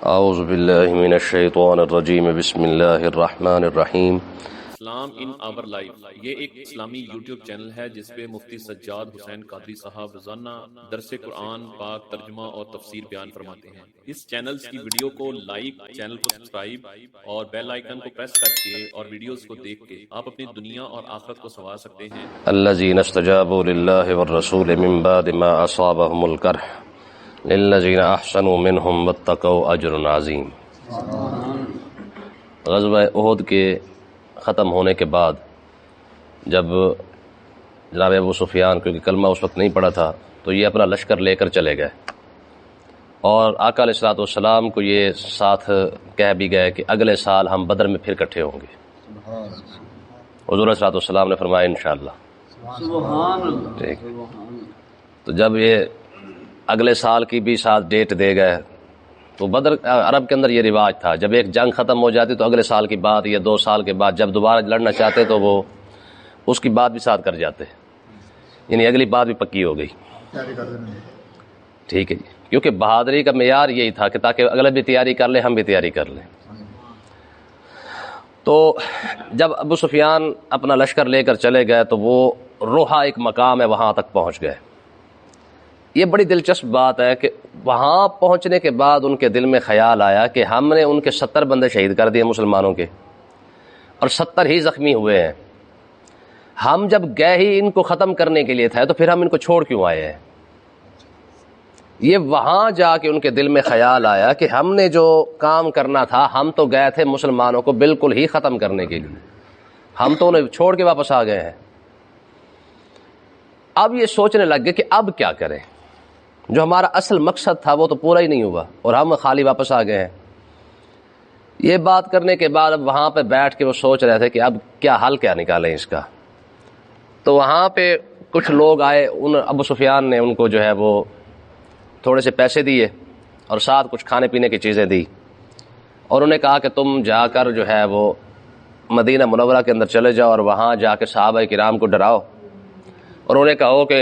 اعوذ باللہ من الشیطان الرجیم بسم اللہ الرحمن الرحیم۔ اسلام ان آور لائف یہ ایک اسلامی یوٹیوب چینل ہے جس پہ مفتی سجاد حسین قادری صاحب روزانہ درس قرآن پاک ترجمہ اور تفسیر بیان فرماتے ہیں۔ اس چینل کی ویڈیو کو لائک، چینل کو سبسکرائب اور بیل آئیکن کو پریس کر کے اور ویڈیوز کو دیکھ کے آپ اپنی دنیا اور آخرت کو سنوار سکتے ہیں۔ الذین استجابوا للہ والرسول من بعد ما اصابهم القرح للذین احسنوا منهم واتقوا اجر عظیم۔ غزوہ احد کے ختم ہونے کے بعد جب جناب ابو سفیان، کیونکہ کلمہ اس وقت نہیں پڑا تھا، تو یہ اپنا لشکر لے کر چلے گئے اور آقا علیہ الصلوۃ والسلام کو یہ ساتھ کہہ بھی گئے کہ اگلے سال ہم بدر میں پھر اکٹھے ہوں گے۔ حضور علیہ الصلوۃ والسلام نے فرمایا انشاءاللہ۔ ٹھیک، تو جب یہ اگلے سال کی بھی ساتھ ڈیٹ دے گئے تو بدر عرب کے اندر یہ رواج تھا، جب ایک جنگ ختم ہو جاتی تو اگلے سال کی بات یا 2 سال کے بعد جب دوبارہ لڑنا چاہتے تو وہ اس کی بات بھی ساتھ کر جاتے، یعنی اگلی بات بھی پکی ہو گئی۔ ٹھیک ہے جی، کیونکہ بہادری کا معیار یہی تھا کہ تاکہ اگلے بھی تیاری کر لیں، ہم بھی تیاری کر لیں۔ تو جب ابو سفیان اپنا لشکر لے کر چلے گئے تو وہ روحا ایک مقام ہے، وہاں تک پہنچ گئے۔ یہ بڑی دلچسپ بات ہے کہ وہاں پہنچنے کے بعد ان کے دل میں خیال آیا کہ ہم نے ان کے 70 بندے شہید کر دیے مسلمانوں کے، اور 70 ہی زخمی ہوئے ہیں۔ ہم جب گئے ہی ان کو ختم کرنے کے لیے تھے تو پھر ہم ان کو چھوڑ کیوں آئے ہیں؟ یہ وہاں جا کے ان کے دل میں خیال آیا کہ ہم نے جو کام کرنا تھا، ہم تو گئے تھے مسلمانوں کو بالکل ہی ختم کرنے کے لیے، ہم تو انہیں چھوڑ کے واپس آ گئے ہیں۔ اب یہ سوچنے لگ گئے کہ اب کیا کریں، جو ہمارا اصل مقصد تھا وہ تو پورا ہی نہیں ہوا اور ہم خالی واپس آ گئے ہیں۔ یہ بات کرنے کے بعد اب وہاں پہ بیٹھ کے وہ سوچ رہے تھے کہ اب کیا حل کیا نکالیں اس کا۔ تو وہاں پہ کچھ لوگ آئے، ابو سفیان نے ان کو جو ہے وہ تھوڑے سے پیسے دیے اور ساتھ کچھ کھانے پینے کی چیزیں دی، اور انہیں کہا کہ تم جا کر جو ہے وہ مدینہ منورہ کے اندر چلے جاؤ اور وہاں جا کے صحابہ کرام کو ڈراؤ، اور انہیں کہو کہ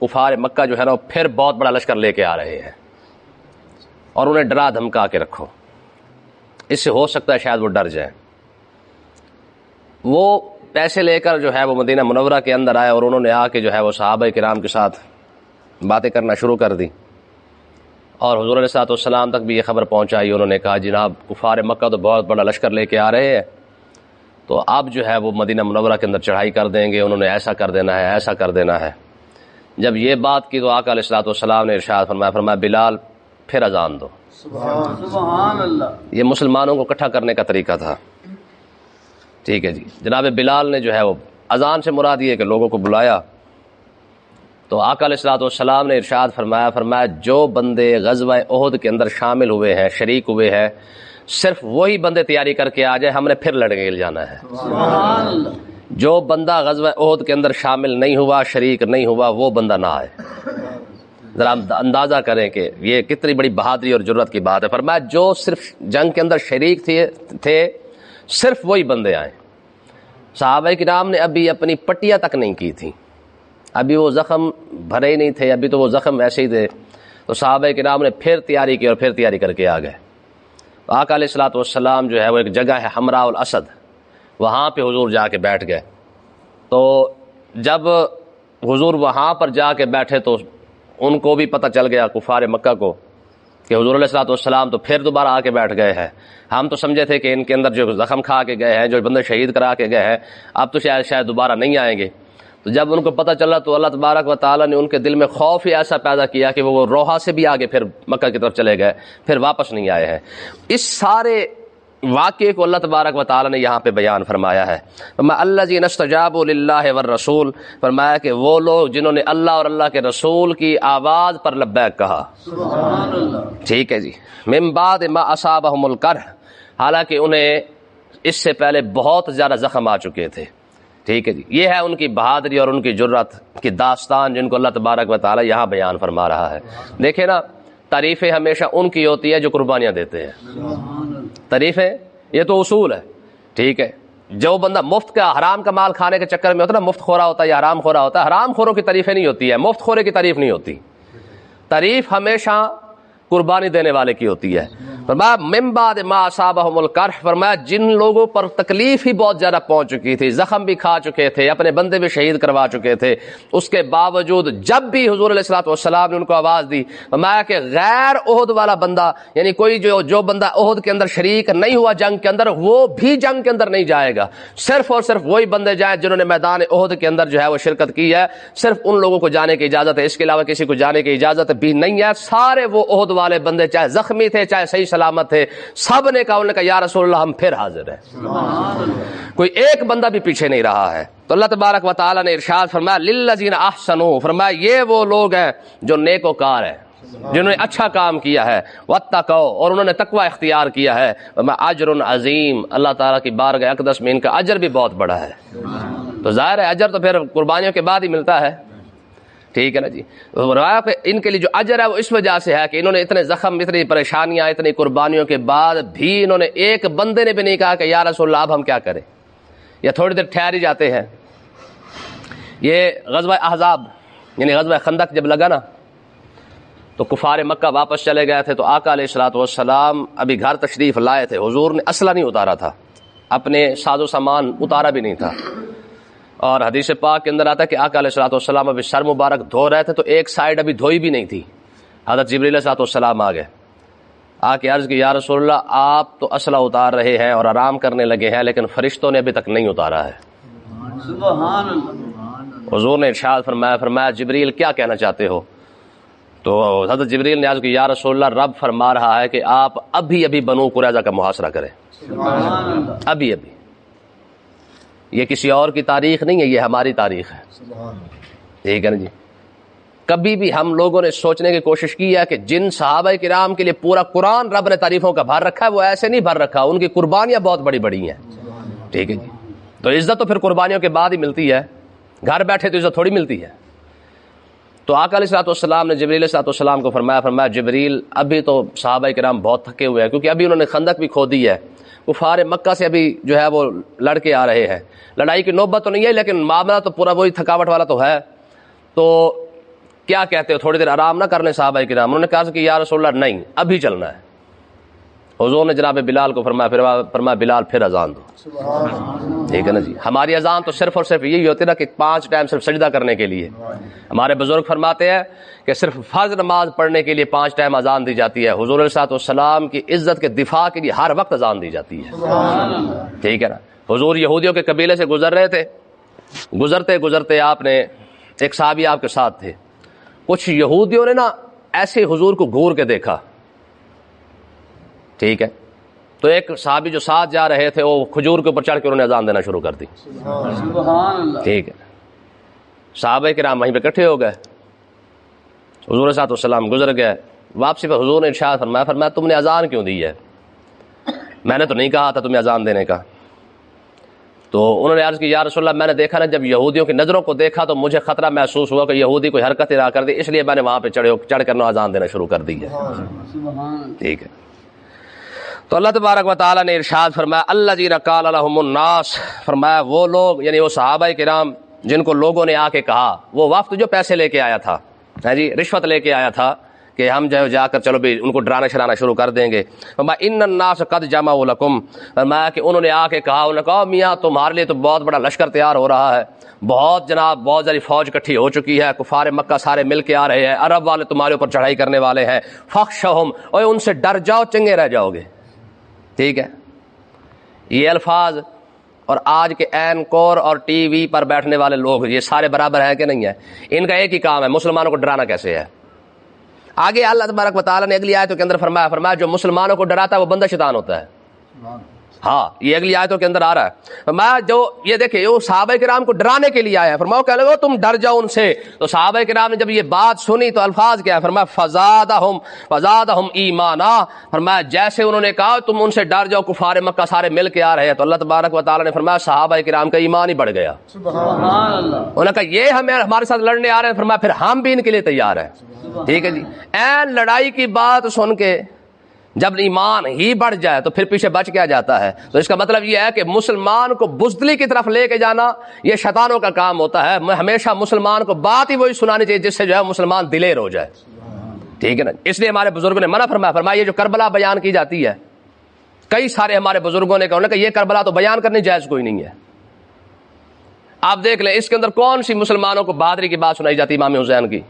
کفار مکہ جو ہے نا پھر بہت بڑا لشکر لے کے آ رہے ہیں، اور انہیں ڈرا دھمکا کے رکھو، اس سے ہو سکتا ہے شاید وہ ڈر جائیں۔ وہ پیسے لے کر جو ہے وہ مدینہ منورہ کے اندر آئے اور انہوں نے آ کے جو ہے وہ صحابہ کرام کے ساتھ باتیں کرنا شروع کر دی، اور حضور علیہ الصلوۃ والسلام تک بھی یہ خبر پہنچائی۔ انہوں نے کہا جناب کفار مکہ تو بہت بڑا لشکر لے کے آ رہے ہیں، تو اب جو ہے وہ مدینہ منورہ کے اندر چڑھائی کر دیں گے، انہوں نے ایسا کر دینا ہے، ایسا کر دینا ہے۔ جب یہ بات کی تو آقا علیہ الصلوۃ والسلام نے ارشاد فرمایا بلال پھر اذان دو۔ سبحان اللہ، یہ مسلمانوں کو اکٹھا کرنے کا طریقہ تھا۔ ٹھیک ہے جی، جناب بلال نے جو ہے وہ اذان سے مراد یہ کہ لوگوں کو بلایا، تو آقا علیہ الصلوۃ والسلام نے ارشاد فرمایا جو بندے غزوہ احد کے اندر شامل ہوئے ہیں، شریک ہوئے ہیں، صرف وہی بندے تیاری کر کے آ جائے، ہم نے پھر لڑنے کے لیے جانا ہے۔ سبحان اللہ، جو بندہ غزوہ احد کے اندر شامل نہیں ہوا، شریک نہیں ہوا، وہ بندہ نہ آئے۔ ذرا اندازہ کریں کہ یہ کتنی بڑی بہادری اور جرت کی بات ہے۔ فرمایا جو صرف جنگ کے اندر شریک تھے صرف وہی بندے آئے۔ صحابہ کرام نے ابھی اپنی پٹیاں تک نہیں کی تھی، ابھی وہ زخم بھرے ہی نہیں تھے، ابھی تو وہ زخم ایسے ہی تھے، تو صحابہ کرام نے پھر تیاری کی اور پھر تیاری کر کے آ گئے۔ آقا علیہ الصلوۃ والسلام جو ہے وہ ایک جگہ ہے حمراء الاسد، وہاں پہ حضور جا کے بیٹھ گئے۔ تو جب حضور وہاں پر جا کے بیٹھے تو ان کو بھی پتہ چل گیا کفار مکہ کو کہ حضور علیہ الصلوۃ والسلام تو پھر دوبارہ آ کے بیٹھ گئے ہیں۔ ہم تو سمجھے تھے کہ ان کے اندر جو زخم کھا کے گئے ہیں، جو بندے شہید کرا کے گئے ہیں، اب تو شاید دوبارہ نہیں آئیں گے۔ تو جب ان کو پتہ چلا تو اللہ تبارک و تعالیٰ نے ان کے دل میں خوف ہی ایسا پیدا کیا کہ وہ روحا سے بھی آگے پھر مکہ کی طرف چلے گئے، پھر واپس نہیں آئے ہیں۔ اس سارے واقعے کو اللہ تبارک و تعالیٰ نے یہاں پہ بیان فرمایا ہے۔ فرمایا الذین استجابوا للہ والرسول، فرمایا کہ وہ لوگ جنہوں نے اللہ اور اللہ کے رسول کی آواز پر لبیک کہا۔ سبحان اللہ، ٹھیک ہے جی، من بعد ما اصابہم القرح، حالانکہ انہیں اس سے پہلے بہت زیادہ زخم آ چکے تھے۔ ٹھیک ہے جی، یہ ہے ان کی بہادری اور ان کی جرت کی داستان جن کو اللہ تبارک و تعالیٰ یہاں بیان فرما رہا ہے۔ دیکھیں نا، تعریفیں ہمیشہ ان کی ہوتی ہے جو قربانیاں دیتے ہیں۔ تعریفیں یہ تو اصول ہے۔ ٹھیک ہے، جو بندہ مفت کا حرام کا مال کھانے کے چکر میں ہوتا ہے نا، مفت خورا ہوتا ہے یا حرام خورا ہوتا ہے، حرام خوروں کی تعریفیں نہیں ہوتی ہے، مفت خورے کی تعریف نہیں ہوتی۔ تعریف ہمیشہ قربانی دینے والے کی ہوتی ہے۔ فرمایا من بعد ما اصابهم القرح، فرمایا جن لوگوں پر تکلیف ہی بہت زیادہ پہنچ چکی تھی، زخم بھی کھا چکے تھے، اپنے بندے بھی شہید کروا چکے تھے، اس کے باوجود جب بھی حضور علیہ الصلوۃ والسلام نے ان کو آواز دی، فرمایا کہ غیر احد والا بندہ، یعنی کوئی جو بندہ احد کے اندر شریک نہیں ہوا جنگ کے اندر، وہ بھی جنگ کے اندر نہیں جائے گا، صرف اور صرف وہی بندے جائیں جنہوں نے میدان احد کے اندر جو ہے وہ شرکت کی ہے، صرف ان لوگوں کو جانے کی اجازت ہے، اس کے علاوہ کسی کو جانے کی اجازت بھی نہیں ہے۔ سارے وہ احد والے بندے چاہے زخمی تھے چاہے صحیح سلامت تھے، سب نے کہا، انہوں نے کہا یا رسول اللہ ہم پھر حاضر ہیں، کوئی ایک بندہ بھی پیچھے نہیں رہا ہے۔ تو اللہ تبارک و تعالی نے ارشاد فرمایا للذین احسنوا، فرمایا یہ وہ لوگ ہیں جو نیکوکار ہیں، جنہوں نے اچھا کام کیا ہے، واتقوا، اور انہوں نے تقوی اختیار کیا ہے، اجر عظیم، اللہ تعالیٰ کی بارگاہ اقدس میں ان کا اجر بھی بہت بڑا ہے۔ تو ظاہر ہے اجر تو پھر قربانیوں کے بعد ہی ملتا ہے، ٹھیک ہے نا جی۔ ان کے لیے جو اجر ہے وہ اس وجہ سے ہے کہ انہوں نے اتنے زخم، اتنی پریشانیاں، اتنی قربانیوں کے بعد بھی انہوں نے ایک بندے نے بھی نہیں کہا کہ یا رسول اللہ اب ہم کیا کریں، یا تھوڑی دیر ٹھہر ہی جاتے ہیں۔ یہ غزوہ احزاب یعنی غزوہ خندق جب لگا نا تو کفار مکہ واپس چلے گئے تھے، تو آقا علیہ الصلوۃ والسلام ابھی گھر تشریف لائے تھے، حضور نے اسلحہ نہیں اتارا تھا، اپنے ساز و سامان اتارا بھی نہیں تھا، اور حدیث پاک کے اندر آتا ہے کہ آقا علیہ الصلوۃ والسلام ابھی سر مبارک دھو رہے تھے تو ایک سائیڈ ابھی دھوئی بھی نہیں تھی، حضرت جبریل علیہ الصلوۃ والسلام آ گئے، آ کے عرض کی یا رسول اللہ آپ تو اسلحہ اتار رہے ہیں اور آرام کرنے لگے ہیں، لیکن فرشتوں نے ابھی تک نہیں اتارا ہے۔ سبحان اللہ۔ حضور نے ارشاد فرمایا جبریل کیا کہنا چاہتے ہو؟ تو حضرت جبریل نے عرض کی یا رسول اللہ رب فرما رہا ہے کہ آپ ابھی بنو قریظہ کا محاصرہ کریں، ابھی یہ کسی اور کی تاریخ نہیں ہے، یہ ہماری تاریخ ہے، ٹھیک ہے نا جی۔ کبھی بھی ہم لوگوں نے سوچنے کی کوشش کی ہے کہ جن صحابہ کرام کے لیے پورا قرآن رب نے تعریفوں کا بھر رکھا ہے وہ ایسے نہیں بھر رکھا، ان کی قربانیاں بہت بڑی بڑی ہیں، ٹھیک ہے جی۔ تو عزت تو پھر قربانیوں کے بعد ہی ملتی ہے، گھر بیٹھے تو عزت تھوڑی ملتی ہے۔ تو آقا علیہ الصلوۃ والسلام نے جبریل علیہ الصلوۃ والسلام کو فرمایا جبریل ابھی تو صحابہ کرام بہت تھکے ہوئے ہیں، کیونکہ ابھی انہوں نے خندق بھی کھودی ہے، کفار مکہ سے ابھی جو ہے وہ لڑ کے آ رہے ہیں، لڑائی کی نوبت تو نہیں ہے لیکن معاملہ تو پورا وہی تھکاوٹ والا تو ہے، تو کیا کہتے ہو تھوڑی دیر آرام نہ کر لیں صحابہ کرام؟ انہوں نے کہا کہ یا رسول اللہ نہیں ابھی چلنا ہے۔ حضور نے جناب بلال کو فرمایا بلال پھر اذان دو، ٹھیک ہے نا جی۔ ہماری اذان تو صرف اور صرف یہی ہوتی ہے نا کہ 5 ٹائم صرف سجدہ کرنے کے لیے، ہمارے بزرگ فرماتے ہیں کہ صرف فرض نماز پڑھنے کے لیے 5 ٹائم اذان دی جاتی ہے، حضور علیہ الصلوۃ والسلام کی عزت کے دفاع کے لیے ہر وقت اذان دی جاتی ہے، ٹھیک ہے نا۔ حضور یہودیوں کے قبیلے سے گزر رہے تھے، گزرتے آپ نے ایک صحابی آپ کے ساتھ تھے، کچھ یہودیوں نے نا ایسے حضور کو گھور کے دیکھا، ٹھیک ہے، تو ایک صحابی جو ساتھ جا رہے تھے وہ کھجور کے اوپر چڑھ کے انہوں نے اذان دینا شروع کر دی، سبحان اللہ۔ ٹھیک ہے۔ صحابہ کرام وہیں پہ اکٹھے ہو گئے، حضور صلی اللہ علیہ وسلم گزر گئے، واپسی پہ حضور نے ارشاد فرمایا تم نے اذان کیوں دی ہے؟ میں نے تو نہیں کہا تھا تمہیں اذان دینے کا۔ تو انہوں نے عرض کی یا رسول اللہ میں نے دیکھا نا جب یہودیوں کی نظروں کو دیکھا تو مجھے خطرہ محسوس ہوا کہ یہودی کوئی حرکت نہ کر دی، اس لیے میں نے وہاں پہ چڑھ کر اذان دینا شروع کر دی ہے، ٹھیک ہے۔ تو اللہ تبارک و تعالیٰ نے ارشاد فرمایا الذین قال لهم الناس، فرمایا وہ لوگ یعنی وہ صحابہ کرام جن کو لوگوں نے آ کے کہا، وہ وفد جو پیسے لے کے آیا تھا، جی رشوت لے کے آیا تھا کہ ہم جو جا کر چلو بھی ان کو ڈرانا شرانا شروع کر دیں گے، فرمایا ان الناس قد جمعوا لکم، فرمایا کہ انہوں نے آ کے کہا، انہوں نے کہا میاں تمہارے لیے تو بہت بڑا لشکر تیار ہو رہا ہے، بہت جناب بہت ساری فوج اکٹھی ہو چکی ہے، کفار مکہ سارے مل کے آ رہے ہیں، عرب والے تمہارے اوپر چڑھائی کرنے والے ہیں، فخشہم، اور ان سے ڈر جاؤ چنگے رہ جاؤ گے، ٹھیک ہے۔ یہ الفاظ اور آج کے این کور اور ٹی وی پر بیٹھنے والے لوگ یہ سارے برابر ہیں کہ نہیں ہے؟ ان کا ایک ہی کام ہے مسلمانوں کو ڈرانا کیسے ہے۔ آگے اللہ تبارک و تعالیٰ نے اگلی آیتوں کے اندر فرمایا جو مسلمانوں کو ڈراتا ہے وہ بندہ شیطان ہوتا ہے، ہاں یہ اگلی آیتوں کے اندر آ رہا ہے۔ فرمایا جو یہ دیکھیں وہ صحابہ کرام کو ڈرانے کے لیے آیا ہے، فرمایا کہنے لگا تم ڈر جاؤ ان سے، تو صحابہ کرام نے جب یہ بات سنی تو الفاظ کیا ہے؟ فرمایا فزادہم ایمانا، فرمایا جیسے انہوں نے کہا تم ان سے ڈر جاؤ کفار مکہ سارے مل کے آ رہے ہیں، تو اللہ تبارک و تعالیٰ نے فرمایا صحابہ کرام کا ایمان ہی بڑھ گیا، سبحان اللہ۔ انہوں نے کہا یہ ہمارے ساتھ لڑنے آ رہے ہیں، فرمایا پھر ہم بھی ان کے لیے تیار ہیں، ٹھیک ہے جی۔ این لڑائی کی بات سن کے جب ایمان ہی بڑھ جائے تو پھر پیچھے بچ کیا جاتا ہے؟ تو اس کا مطلب یہ ہے کہ مسلمان کو بزدلی کی طرف لے کے جانا یہ شیطانوں کا کام ہوتا ہے، ہمیشہ مسلمان کو بات ہی وہی سنانی چاہیے جس سے جو ہے مسلمان دلیر ہو جائے، ٹھیک ہے نا. اس لیے ہمارے بزرگوں نے منع فرمایا یہ جو کربلا بیان کی جاتی ہے, کئی سارے ہمارے بزرگوں نے کہا کہ یہ کربلا تو بیان کرنی جائز کوئی نہیں ہے. آپ دیکھ لیں اس کے اندر کون سی مسلمانوں کو بہادری کی بات سنائی جاتی امام حسین کی,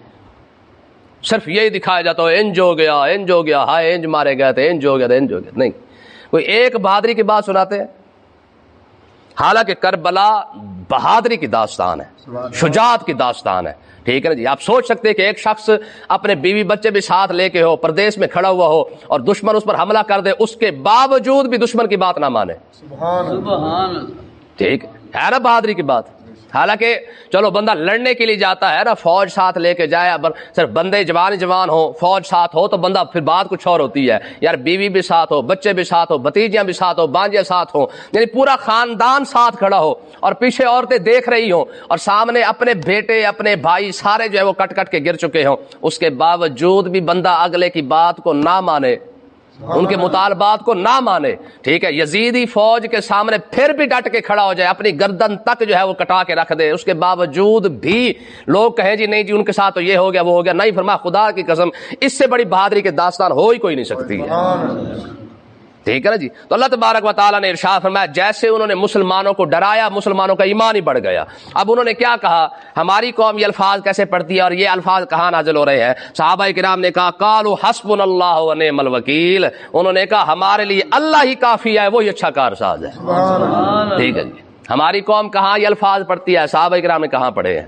صرف یہی دکھایا جاتا ہے انج ہو گیا, انج ہو گیا, ہائے انج مارے گئے تھے, انج ہو گیا تھا, انج ہو گیا. نہیں, کوئی ایک بہادری کی بات سناتے ہیں. حالانکہ کربلا بہادری کی داستان ہے, شجاعت کی داستان ہے. ٹھیک ہے نا جی. آپ سوچ سکتے ہیں کہ ایک شخص اپنے بیوی بچے بھی ساتھ لے کے ہو, پردیس میں کھڑا ہوا ہو, اور دشمن اس پر حملہ کر دے, اس کے باوجود بھی دشمن کی بات نہ مانے. سبحان اللہ. ٹھیک ہے نا بہادری کی بات. حالانکہ چلو بندہ لڑنے کے لیے جاتا ہے نا, فوج ساتھ لے کے جائے, اگر صرف بندے جوان ہو, فوج ساتھ ہو تو بندہ پھر بات کچھ اور ہوتی ہے. یار بیوی بھی ساتھ ہو, بچے بھی ساتھ ہو, بھتیجیاں بھی ساتھ ہو, بانجے ساتھ ہو, یعنی پورا خاندان ساتھ کھڑا ہو, اور پیچھے عورتیں دیکھ رہی ہوں, اور سامنے اپنے بیٹے اپنے بھائی سارے جو ہے وہ کٹ کٹ کے گر چکے ہوں, اس کے باوجود بھی بندہ اگلے کی بات کو نہ مانے, ان کے مطالبات کو نہ مانے. ٹھیک ہے, یزیدی فوج کے سامنے پھر بھی ڈٹ کے کھڑا ہو جائے, اپنی گردن تک جو ہے وہ کٹا کے رکھ دے, اس کے باوجود بھی لوگ کہیں جی نہیں جی ان کے ساتھ تو یہ ہو گیا وہ ہو گیا. نہیں, فرمایا خدا کی قسم اس سے بڑی بہادری کی داستان ہو ہی کوئی نہیں سکتی ہے. ٹھیک ہے نا جی. تو اللہ تبارک و تعالیٰ نے ارشاد فرمایا جیسے انہوں نے مسلمانوں کو ڈرایا, مسلمانوں کا ایمان ہی بڑھ گیا. اب انہوں نے کیا کہا, ہماری قوم یہ الفاظ کیسے پڑھتی ہے اور یہ الفاظ کہاں نازل ہو رہے ہیں. صحابہ کرام نے کہا قالوا حسبنا اللہ و نعم الوکیل, انہوں نے کہا ہمارے لیے اللہ ہی کافی ہے, وہی اچھا کارساز ہے. ٹھیک ہے جی. ہماری قوم کہاں یہ الفاظ پڑھتی ہے, صحابہ کرام نے کہاں پڑھے ہیں.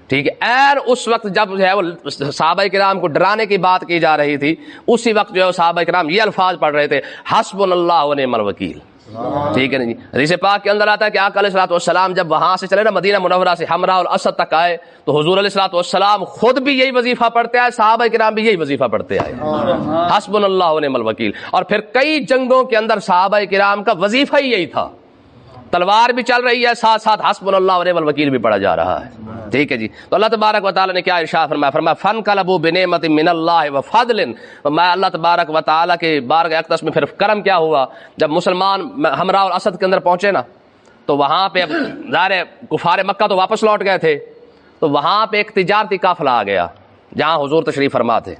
ٹھیک ہے, اور اس وقت جب جو ہے وہ صحابہ کرام کو ڈرانے کی بات کی جا رہی تھی, اسی وقت جو ہے صحابہ کرام یہ الفاظ پڑھ رہے تھے حسبنا اللہ و نعم الوکیل. ٹھیک ہے نا جی. حدیث پاک کے اندر آتا ہے کہ آقا علیہ الصلوۃ والسلام جب وہاں سے چلے نا مدینہ منورہ سے حمراء الاسد تک آئے, تو حضور علیہ الصلوۃ والسلام خود بھی یہی وظیفہ پڑھتے آئے, صحابہ کرام بھی یہی وظیفہ پڑھتے آئے, حسبنا اللہ و نعم الوکیل. اور پھر کئی جنگوں کے اندر صحابہ کرام کا وظیفہ ہی یہی تھا, تلوار بھی چل رہی ہے, ساتھ ساتھ حسبنا اللہ و نعم الوکیل بھی پڑھا جا رہا ہے. ٹھیک ہے جی. تو اللہ تبارک و تعالیٰ نے کیا ارشاد فرمایا, فرمایا فانقلبوا بنعمت من اللہ وفضل. میں اللہ تبارک و تعالیٰ کے بارگاہ اقدس میں پھر کرم کیا ہوا, جب مسلمان حمراء الاسد کے اندر پہنچے نا, تو وہاں پہ ظاہر کفار مکہ تو واپس لوٹ گئے تھے, تو وہاں پہ ایک تجارتی قافلہ آ گیا جہاں حضور تشریف فرما تھے.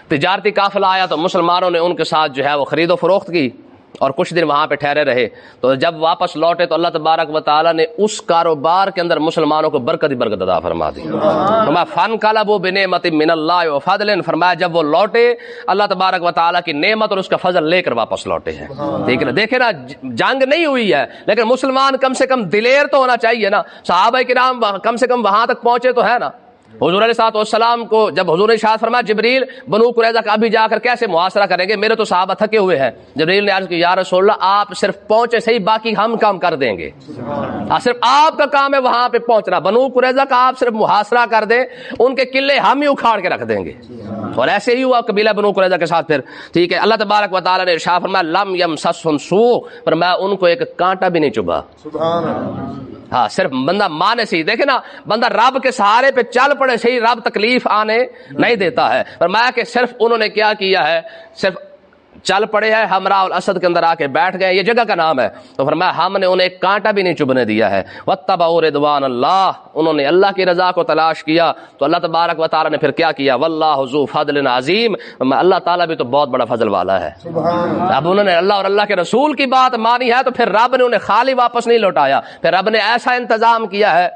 تجارتی قافلہ آیا تو مسلمانوں نے ان کے ساتھ جو ہے وہ خرید و فروخت کی, اور کچھ دن وہاں پہ ٹھہرے رہے. تو جب واپس لوٹے تو اللہ تبارک و تعالیٰ نے اس کاروبار کے اندر مسلمانوں کو برکت ہی برکت عطا فرما دی. فرمایا فانقلبوا بنعمت من اللہ وفضل, فرمایا جب وہ لوٹے اللہ تبارک و تعالیٰ کی نعمت اور اس کا فضل لے کر واپس لوٹے ہیں. ٹھیک ہے نا. دیکھیں نا, جنگ نہیں ہوئی ہے لیکن مسلمان کم سے کم دلیر تو ہونا چاہیے نا. صحابہ کرام کم سے کم وہاں تک پہنچے تو ہے نا. حضور علیہ الصلوۃ والسلام کو جب حضور نے ارشاد فرمایا جبریل بنو قریظہ کا ابھی جا کر کیسے محاصرہ کریں گے, میرے تو صحابہ تھکے ہوئے ہیں. جبریل نے عرض کی یا رسول اللہ آپ صرف پہنچے صحیح, باقی ہم کام کر دیں گے. صرف آپ کا کام ہے وہاں پہ پہنچنا, بنو قریظہ کا آپ صرف محاصرہ کر دیں, ان کے قلعے ہم ہی اکھاڑ کے رکھ دیں گے. اور ایسے ہی ہوا قبیلہ بنو قریظہ کے ساتھ پھر. ٹھیک ہے. اللہ تبارک و تعالیٰ نے ارشاد فرمایا لم یمسسہم سوء, فرمایا ان کو ایک کانٹا بھی نہیں چبھا. سبحان اللہ. ہاں, صرف بندہ مانے سے ہی, دیکھے نا بندہ رب کے سہارے پہ چل پڑے صحیح, رب تکلیف آنے نہیں دیتا ہے. فرمایا کہ صرف انہوں نے کیا کیا ہے, صرف چل پڑے ہیں, حمراء الاسد کے اندر آ کے بیٹھ گئے, یہ جگہ کا نام ہے. تو فرمایا ہم نے انہیں ایک کانٹا بھی نہیں چبھنے دیا ہے. واتبعوا رضوان اللہ, انہوں نے اللہ کی رضا کو تلاش کیا. تو اللہ تبارک و تعالیٰ نے پھر کیا کیا, واللہ ذو فضل عظیم, اللہ تعالیٰ بھی تو بہت بڑا فضل والا ہے. اب انہوں نے اللہ اور اللہ کے رسول کی بات مانی ہے, تو پھر رب نے انہیں خالی واپس نہیں لوٹایا. پھر رب نے ایسا انتظام کیا ہے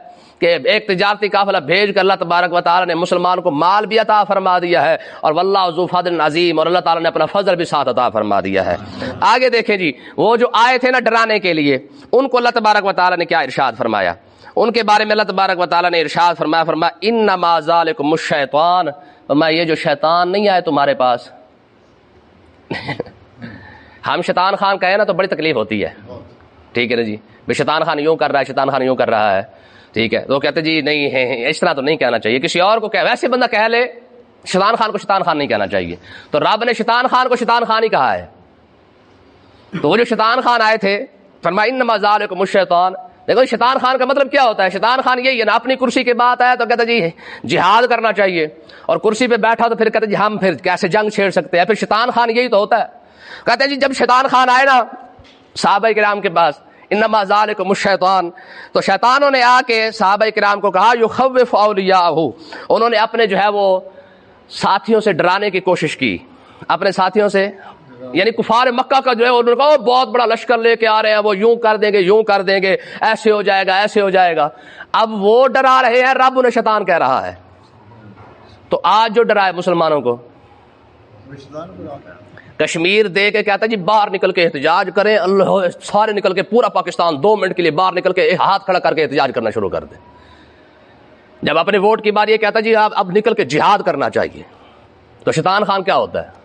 کہ ایک تجارتی قافلہ بھیج کر اللہ تبارک و تعالیٰ نے مسلمان کو مال بھی عطا فرما دیا ہے, اور واللہ ذو فضل عظیم, اور اللہ تعالیٰ نے اپنا فضل بھی ساتھ عطا فرما دیا ہے. آگے دیکھیں جی, وہ جو آئے تھے نا ڈرانے کے لیے, ان کو اللہ تبارک و تعالیٰ نے کیا ارشاد فرمایا. ان کے بارے میں اللہ تبارک و تعالیٰ نے ارشاد فرمایا, فرمایا انما ذالکم الشیطان, فرمایا یہ جو شیطان نہیں آئے تمہارے پاس. ہم شیطان خان کہیں نا تو بڑی تکلیف ہوتی ہے. ٹھیک ہے نا جی, بے شیطان خان یوں کر رہا ہے, شیطان خان یوں کر رہا ہے. ٹھیک ہے, تو کہتے جی نہیں اس طرح تو نہیں کہنا چاہیے, کسی اور کو کہ ویسے بندہ کہہ لے, شیطان خان کو شیطان خان نہیں کہنا چاہیے. تو رب نے شیطان خان کو شیطان خان ہی کہا ہے. تو وہ جو شیطان خان آئے تھے, فرمایا انما ذالکم الشیطان. دیکھو شیطان خان کا مطلب کیا ہوتا ہے, شیطان خان یہی ہے نا, اپنی کرسی کی بات ہے تو کہتا جی جہاد کرنا چاہیے, اور کرسی پہ بیٹھا تو پھر کہتا جی ہم پھر کیسے جنگ چھیڑ سکتے ہیں. پھر شیطان خان یہی تو ہوتا ہے. کہتے ہیں جی جب شیطان خان آئے نا صحابہ کرام کے پاس, انما ذالکم الشیطان, تو شیطانوں نے آ کے صحابہ کرام کو کہا یخوف اولیاءہ, انہوں نے اپنے جو ہے وہ ساتھیوں سے ڈرانے کی کوشش کی، اپنے ساتھیوں سے، یعنی کفار مکہ کا جو ہے انہوں نے کہا بہت بڑا لشکر لے کے آ رہے ہیں، وہ یوں کر دیں گے، یوں کر دیں گے، ایسے ہو جائے گا، ایسے ہو جائے گا۔ اب وہ ڈرا رہے ہیں، رب انہیں شیطان کہہ رہا ہے۔ تو آج جو ڈرائے مسلمانوں کو، کشمیر دے کے کہتا ہے جی باہر نکل کے احتجاج کریں، اللہ سارے نکل کے، پورا پاکستان 2 منٹ کے لیے باہر نکل کے ہاتھ کھڑا کر کے احتجاج کرنا شروع کر دیں۔ جب اپنے ووٹ کی باری یہ کہتا ہے جی آپ اب نکل کے جہاد کرنا چاہیے، تو شیطان خان کیا ہوتا ہے؟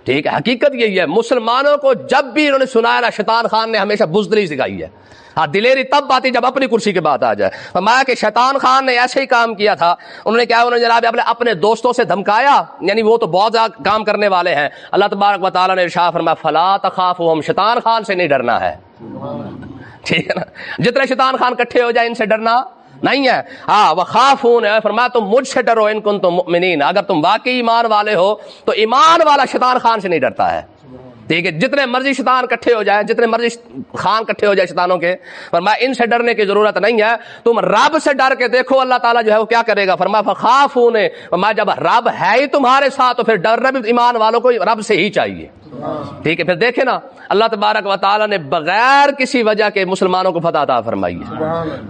ٹھیک ہے، حقیقت یہی ہے، مسلمانوں کو جب بھی انہوں نے سنایا نا، شیطان خان نے ہمیشہ بزدلی سکھائی ہے۔ ہاں، دلیری تب آتی جب اپنی کرسی کی بات آ جائے۔ فرمایا کہ شیطان خان نے ایسے ہی کام کیا تھا، انہوں نے کیا، انہوں نے جناب اپنے دوستوں سے دھمکایا، یعنی وہ تو بہت زیادہ کام کرنے والے ہیں۔ اللہ تبارک و تعالیٰ نے ارشاد فرمایا فلا تخافوہم، شیطان خان سے نہیں ڈرنا ہے، ٹھیک ہے نا، جتنے شیطان خان کٹھے ہو جائے ان سے ڈرنا نہیں ہے۔ ہاں وخافون، فرمایا تم مجھ سے ڈرو ان کنتم مؤمنین، اگر تم واقعی ایمان والے ہو تو ایمان والا شیطان خان سے نہیں ڈرتا ہے، ٹھیک ہے، جتنے مرضی شیطان کٹھے ہو جائے، جتنے مرضی خان کٹھے ہو جائے شیطانوں کے، فرمایا ان سے ڈرنے کی ضرورت نہیں ہے، تم رب سے ڈر کے دیکھو اللہ تعالیٰ جو ہے وہ کیا کرے گا۔ فرمایا فخافون، فرمایا جب رب ہے ہی تمہارے ساتھ تو پھر ڈرنا بھی ایمان والوں کو رب سے ہی چاہیے، ٹھیک ہے۔ پھر دیکھیں نا، اللہ تبارک و تعالیٰ نے بغیر کسی وجہ کے مسلمانوں کو فتح عطا فرمائی ہے۔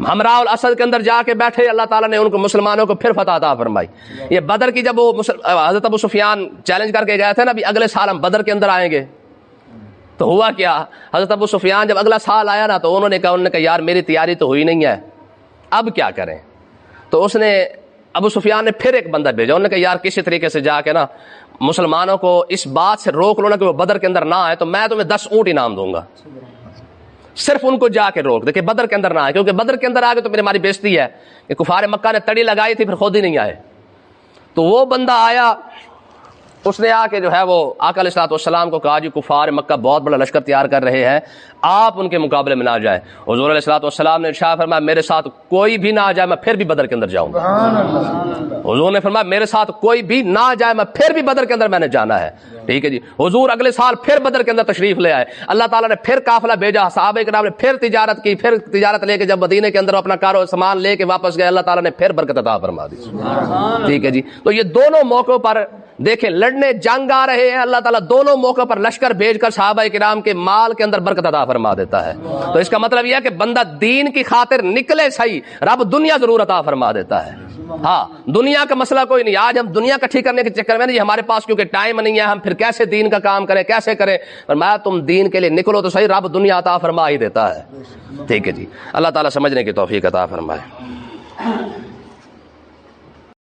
ہمراہ الاسد کے اندر جا کے بیٹھے، اللہ تعالیٰ نے ان کو مسلمانوں کو پھر فتح عطا فرمائی۔ یہ بدر کی جب وہ حضرت ابو سفیان چیلنج کر کے گئے تھے نا بھی اگلے سال ہم بدر کے اندر آئیں گے، تو ہوا کیا، حضرت ابو سفیان جب اگلا سال آیا نا تو انہوں نے کہا یار میری تیاری تو ہوئی نہیں ہے، اب کیا کریں؟ تو اس نے ابو سفیان نے پھر ایک بندہ بھیجا، انہوں نے کہا یار کسی طریقے سے جا کے نا مسلمانوں کو اس بات سے روک لو نا کہ وہ بدر کے اندر نہ آئے، تو میں تمہیں 10 اونٹ انعام دوں گا، صرف ان کو جا کے روک دے کہ بدر کے اندر نہ آئے، کیونکہ بدر کے اندر آ کے تو ہماری بےزتی ہے کہ کفار مکہ نے تڑی لگائی تھی پھر خود ہی نہیں آئے۔ تو وہ بندہ آیا، اس نے آ کے جو ہے وہ آقا علیہ الصلوۃ والسلام کو کہا جی کفار مکہ بہت بڑا لشکر تیار کر رہے ہیں، آپ ان کے مقابلے میں نہ جائیں۔ حضور علیہ الصلوۃ والسلام نے ارشاد فرمایا میرے ساتھ کوئی بھی نہ جائے میں پھر بھی بدر کے اندر جاؤں گا۔ حضور نے فرمایا میرے ساتھ کوئی بھی نہ جائے میں پھر بھی بدر کے اندر میں نے جانا ہے، ٹھیک ہے جی۔ حضور اگلے سال پھر بدر کے اندر تشریف لے آئے، اللہ تعالیٰ نے پھر قافلہ بھیجا، صحابہ کرام نے پھر تجارت کی، پھر تجارت لے کے جب مدینے کے اندر اپنا کارو سامان لے کے واپس گئے، اللہ تعالیٰ نے پھر برکت عطا فرما دی، ٹھیک ہے جی۔ تو یہ دونوں موقعوں پر دیکھیں لڑنے جنگ آ رہے ہیں، اللہ تعالیٰ دونوں موقع پر لشکر بھیج کر صحابہ کرام کے مال کے اندر برکت عطا فرما دیتا ہے۔ تو اس کا مطلب یہ ہے کہ بندہ دین کی خاطر نکلے صحیح، رب دنیا ضرور عطا فرما دیتا ہے۔ ہاں، دنیا کا مسئلہ کوئی نہیں، آج ہم دنیا کٹھی کرنے کے چکر میں نہیں، ہمارے پاس کیونکہ ٹائم نہیں ہے، ہم پھر کیسے دین کا کام کریں، کیسے کریں، فرمایا تم دین کے لیے نکلو تو صحیح، رب دنیا عطا فرما ہی دیتا ہے، ٹھیک ہے جی۔ اللہ تعالیٰ سمجھنے کی توفیق عطا فرمائے۔